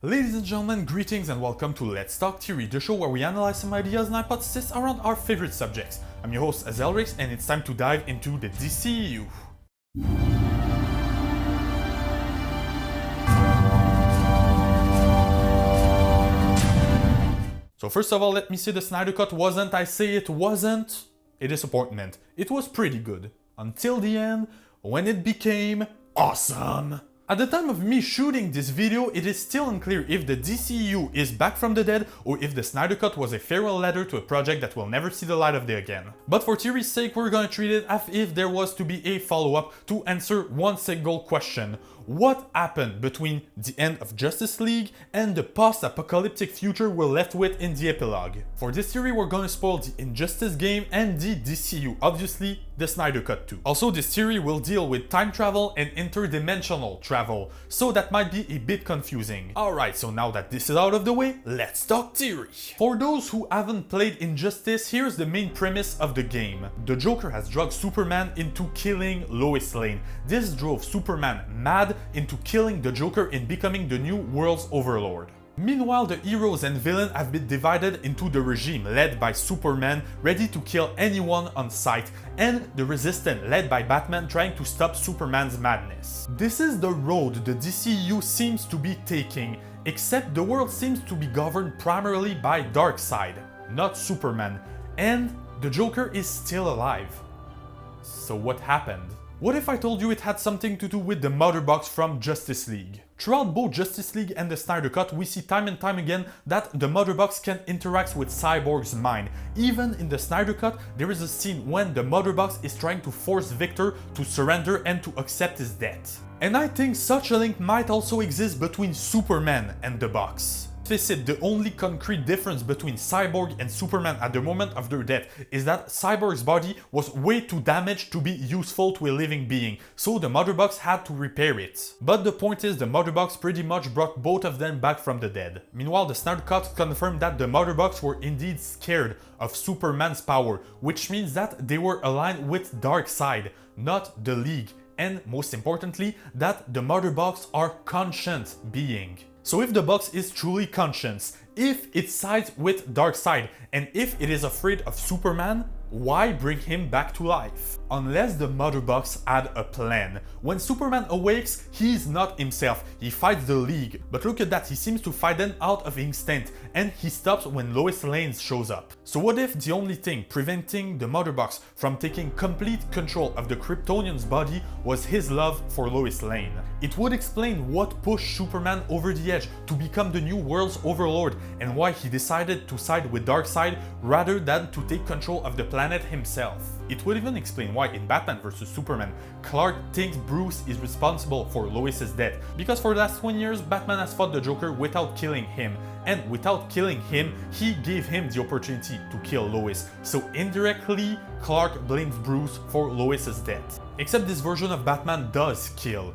Ladies and gentlemen, greetings and welcome to Let's Talk Theory, the show where we analyze some ideas and hypotheses around our favorite subjects. I'm your host Azelrix and it's time to dive into the DCU. So first of all, let me say the Snyder Cut wasn't, I say it wasn't, a disappointment. It was pretty good. Until the end, when it became awesome. At the time of me shooting this video, it is still unclear if the DCU is back from the dead or if the Snyder Cut was a farewell letter to a project that will never see the light of day again. But for theory's sake, we're gonna treat it as if there was to be a follow-up to answer one single question. What happened between the end of Justice League and the post-apocalyptic future we're left with in the epilogue? For this theory, we're gonna spoil the Injustice game and the DCU, obviously the Snyder Cut too. Also, this theory will deal with time travel and interdimensional travel, so that might be a bit confusing. Alright, so now that this is out of the way, let's talk theory. For those who haven't played Injustice, here's the main premise of the game. The Joker has drugged Superman into killing Lois Lane. This drove Superman mad into killing the Joker and becoming the new world's overlord. Meanwhile, the heroes and villains have been divided into the regime led by Superman, ready to kill anyone on sight, and the Resistance led by Batman trying to stop Superman's madness. This is the road the DCU seems to be taking, except the world seems to be governed primarily by Darkseid, not Superman, and the Joker is still alive. So what happened? What if I told you it had something to do with the Motherbox from Justice League? Throughout both Justice League and the Snyder Cut, we see time and time again that the Motherbox can interact with Cyborg's mind. Even in the Snyder Cut, there is a scene when the Motherbox is trying to force Victor to surrender and to accept his death. And I think such a link might also exist between Superman and the box. Face it, the only concrete difference between Cyborg and Superman at the moment of their death is that Cyborg's body was way too damaged to be useful to a living being, so the Motherbox had to repair it. But the point is, the Motherbox pretty much brought both of them back from the dead. Meanwhile, the Snyder Cut confirmed that the Motherbox were indeed scared of Superman's power, which means that they were aligned with Darkseid, not the League, and most importantly, that the Motherbox are conscient beings. So if the box is truly conscious, if it sides with Darkseid, and if it is afraid of Superman, why bring him back to life? Unless the Motherbox had a plan. When Superman awakes, he's not himself, he fights the League. But look at that, he seems to fight them out of instinct, and he stops when Lois Lane shows up. So what if the only thing preventing the Motherbox from taking complete control of the Kryptonian's body was his love for Lois Lane? It would explain what pushed Superman over the edge to become the new world's overlord, and why he decided to side with Darkseid rather than to take control of the planet himself. It would even explain why in Batman vs Superman, Clark thinks Bruce is responsible for Lois's death, because for the last 20 years Batman has fought the Joker without killing him, and without killing him, he gave him the opportunity to kill Lois, so indirectly Clark blames Bruce for Lois's death. Except this version of Batman does kill,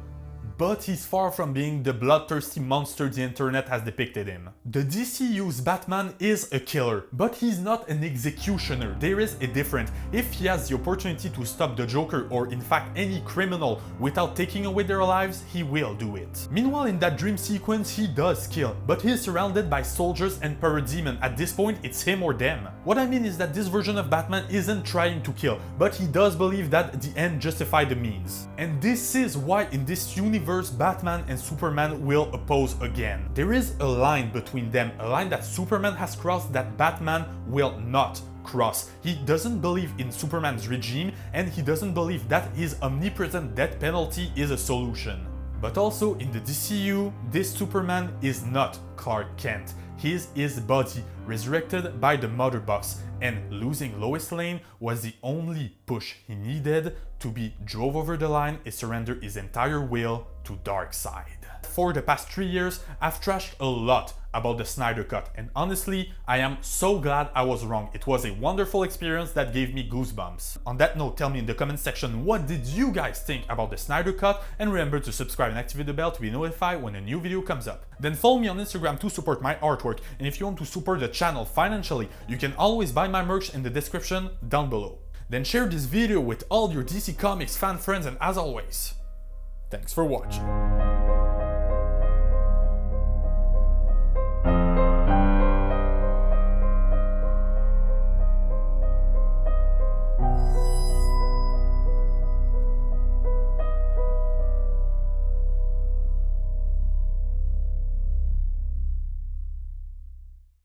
but he's far from being the bloodthirsty monster the internet has depicted him. The DCU's Batman is a killer, but he's not an executioner. There is a difference. If he has the opportunity to stop the Joker or in fact any criminal without taking away their lives, he will do it. Meanwhile, in that dream sequence, he does kill, but he's surrounded by soldiers and parademons. At this point, it's him or them. What I mean is that this version of Batman isn't trying to kill, but he does believe that the end justifies the means. And this is why in this universe, Batman and Superman will oppose again. There is a line between them, a line that Superman has crossed that Batman will not cross. He doesn't believe in Superman's regime, and he doesn't believe that his omnipresent death penalty is a solution. But also in the DCU, this Superman is not Clark Kent. He is his body, resurrected by the Motherbox, and losing Lois Lane was the only push he needed to be drove over the line and surrender his entire will to Darkseid. For the past 3 years, I've trashed a lot about the Snyder Cut, and honestly, I am so glad I was wrong. It was a wonderful experience that gave me goosebumps. On that note, tell me in the comment section what did you guys think about the Snyder Cut, and remember to subscribe and activate the bell to be notified when a new video comes up. Then follow me on Instagram to support my artwork, and if you want to support the channel financially, you can always buy my merch in the description down below. Then share this video with all your DC Comics fan friends, and as always, thanks for watching.